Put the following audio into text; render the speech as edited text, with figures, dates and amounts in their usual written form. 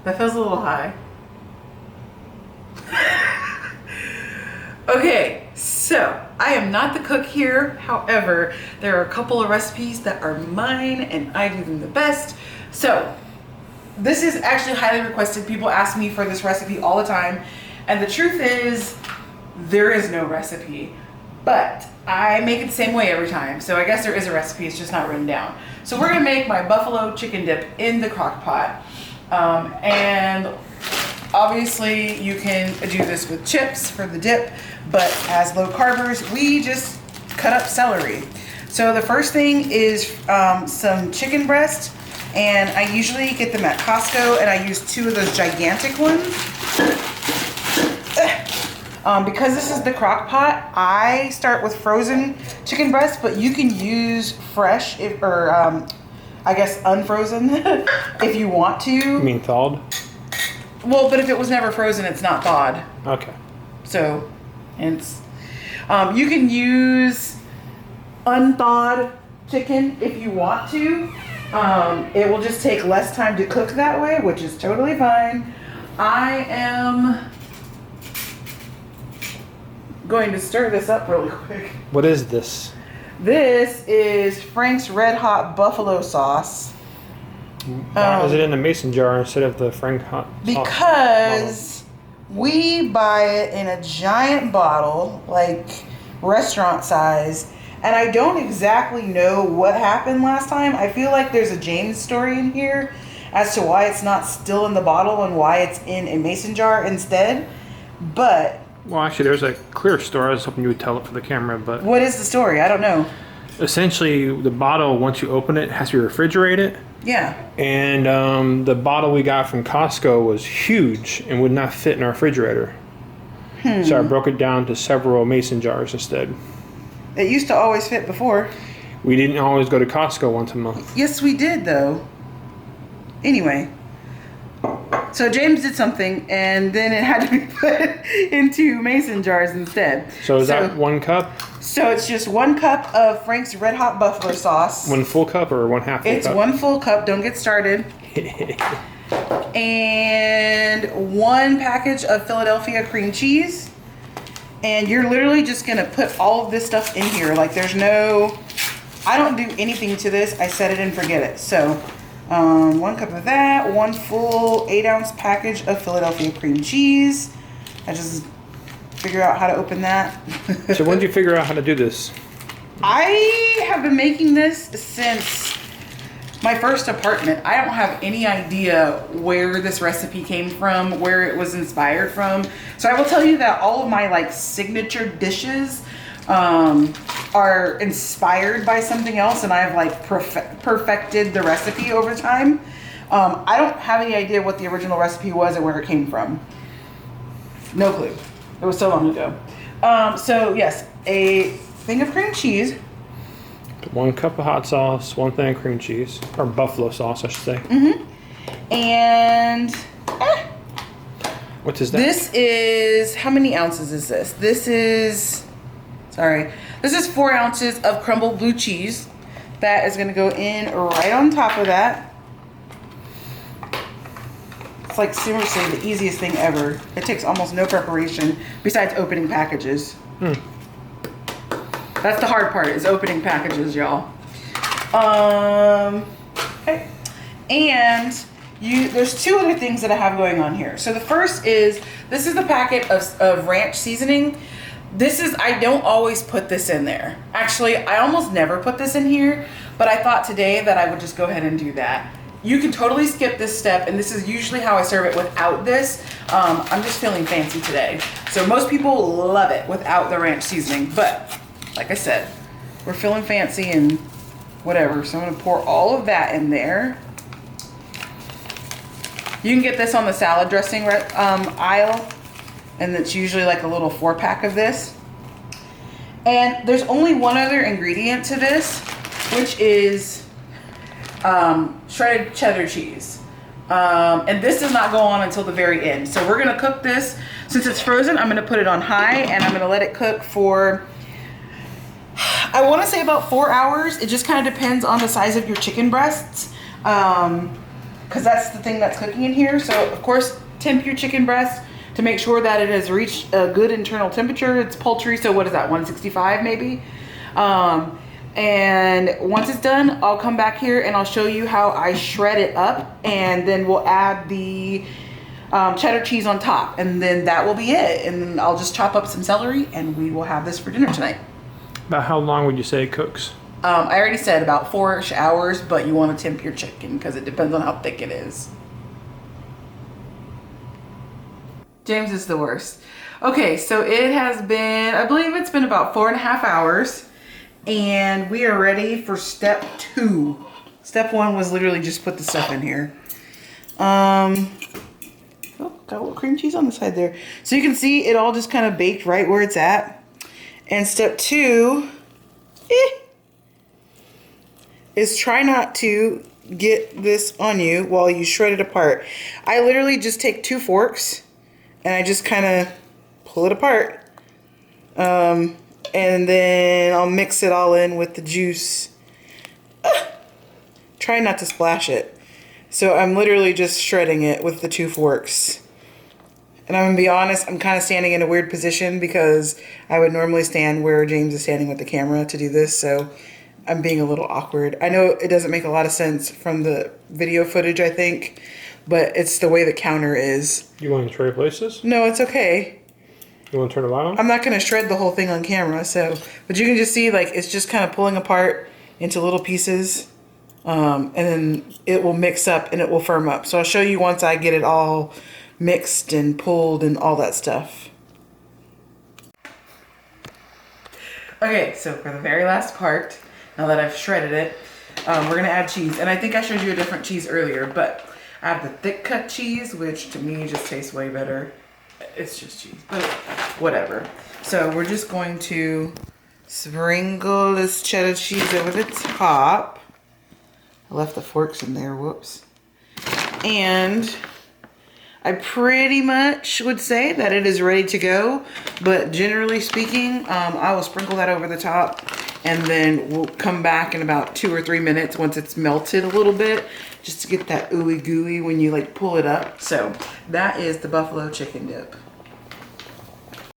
That feels a little high. Okay, so I am not the cook here. However, there are a couple of recipes that are mine and I do them the best. So this is actually highly requested. People ask me for this recipe all the time. And the truth is, there is no recipe. But I make it the same way every time. So I guess there is a recipe, it's just not written down. So we're gonna make my buffalo chicken dip in the crock pot. And obviously you can do this with chips for the dip, but as low carbers, we just cut up celery. So the first thing is some chicken breast, and I usually get them at Costco, and I use 2 of those gigantic ones. Because this is the crock pot, I start with frozen chicken breast, but you can use fresh I guess unfrozen if you want to. You mean thawed? Well, but if it was never frozen, it's not thawed. Okay. So, and it's, you can use unthawed chicken if you want to. It will just take less time to cook that way, which is totally fine. I am going to stir this up really quick. What is this? This is Frank's Red Hot Buffalo Sauce. Why is it in a mason jar instead of the Frank Hot sauce? Because we buy it in a giant bottle, like restaurant size, and I don't exactly know what happened last time. I feel like there's a James story in here as to why it's not still in the bottle and why it's in a mason jar instead. But Well, actually, there's a clear story. I was hoping you would tell it for the camera, but what is the story? I don't know. essentially, the bottle, once you open it, has to be refrigerated. Yeah. And the bottle we got from Costco was huge and would not fit in our refrigerator. So I broke it down to several mason jars instead. It used to always fit before. We didn't always go to Costco once a month. Yes, we did, though. Anyway. So James did something, and then it had to be put into mason jars instead. So is that 1 cup? So it's just 1 cup of Frank's Red Hot Buffalo Sauce. 1 full cup or 1 half full It's cup? 1 full cup. Don't get started. And 1 package of Philadelphia cream cheese. And you're literally just going to put all of this stuff in here. Like there's no... I don't do anything to this. I set it and forget it. So 1 cup of that. 1 full 8-ounce package of Philadelphia cream cheese. I just figure out how to open that. So when did you figure out how to do this? I have been making this since my first apartment. I don't have any idea where this recipe came from, where it was inspired from. So I will tell you that all of my like signature dishes are inspired by something else, and I've like perfected the recipe over time. I don't have any idea what the original recipe was or where it came from. No clue. It was so long ago. So yes, a thing of cream cheese. 1 cup of hot sauce, 1 thing of cream cheese, or buffalo sauce, I should say. Mm-hmm. And what is that? this is, how many ounces is this? This is 4 ounces of crumbled blue cheese. That is going to go in right on top of that. It's like seriously the easiest thing ever. It takes almost no preparation besides opening packages. That's the hard part, is opening packages, y'all. Okay. And there's 2 other things that I have going on here. So the first is, this is the packet of ranch seasoning. I don't always put this in there. Actually, I almost never put this in here, but I thought today that I would just go ahead and do that. You can totally skip this step, and this is usually how I serve it without this. I'm just feeling fancy today. So most people love it without the ranch seasoning, but like I said, we're feeling fancy and whatever. So I'm gonna pour all of that in there. You can get this on the salad dressing aisle, and it's usually like a little 4-pack of this. And there's only one other ingredient to this, which is shredded cheddar cheese. And this does not go on until the very end. So we're gonna cook this. Since it's frozen, I'm gonna put it on high, and I'm gonna let it cook for, I wanna say about 4 hours. It just kind of depends on the size of your chicken breasts. because that's the thing that's cooking in here. So of course, temp your chicken breast to make sure that it has reached a good internal temperature. It's poultry, so what is that, 165 maybe? And once it's done, I'll come back here and I'll show you how I shred it up, and then we'll add the cheddar cheese on top, and then that will be it. And then I'll just chop up some celery and we will have this for dinner tonight. About how long would you say it cooks? I already said about 4-ish hours, but you want to temp your chicken because it depends on how thick it is. James is the worst. Okay, so it has been, I believe it's been about 4.5 hours, and we are ready for step 2. Step 1 was literally just put the stuff in here. Oh, got a little cream cheese on the side there. So you can see it all just kind of baked right where it's at. And step 2, is try not to get this on you while you shred it apart. I literally just take 2 forks and I just kind of pull it apart. And then I'll mix it all in with the juice. Try not to splash it. So I'm literally just shredding it with the 2 forks. And I'm gonna be honest, I'm kind of standing in a weird position because I would normally stand where James is standing with the camera to do this, so I'm being a little awkward. I know it doesn't make a lot of sense from the video footage, I think, but it's the way the counter is. You want to trade places? No, it's okay. You want to turn the light on? I'm not gonna shred the whole thing on camera, so, but you can just see like it's just kind of pulling apart into little pieces. And then it will mix up and it will firm up. So I'll show you once I get it all mixed and pulled and all that stuff. Okay, so for the very last part, now that I've shredded it, we're gonna add cheese. And I think I showed you a different cheese earlier, but I have the thick cut cheese, which to me just tastes way better. It's just cheese, but whatever. So we're just going to sprinkle this cheddar cheese over the top. I left the forks in there, whoops. And I pretty much would say that it is ready to go, but generally speaking, I will sprinkle that over the top, and then we'll come back in about 2 or 3 minutes once it's melted a little bit, just to get that ooey gooey when you like pull it up. So that is the buffalo chicken dip.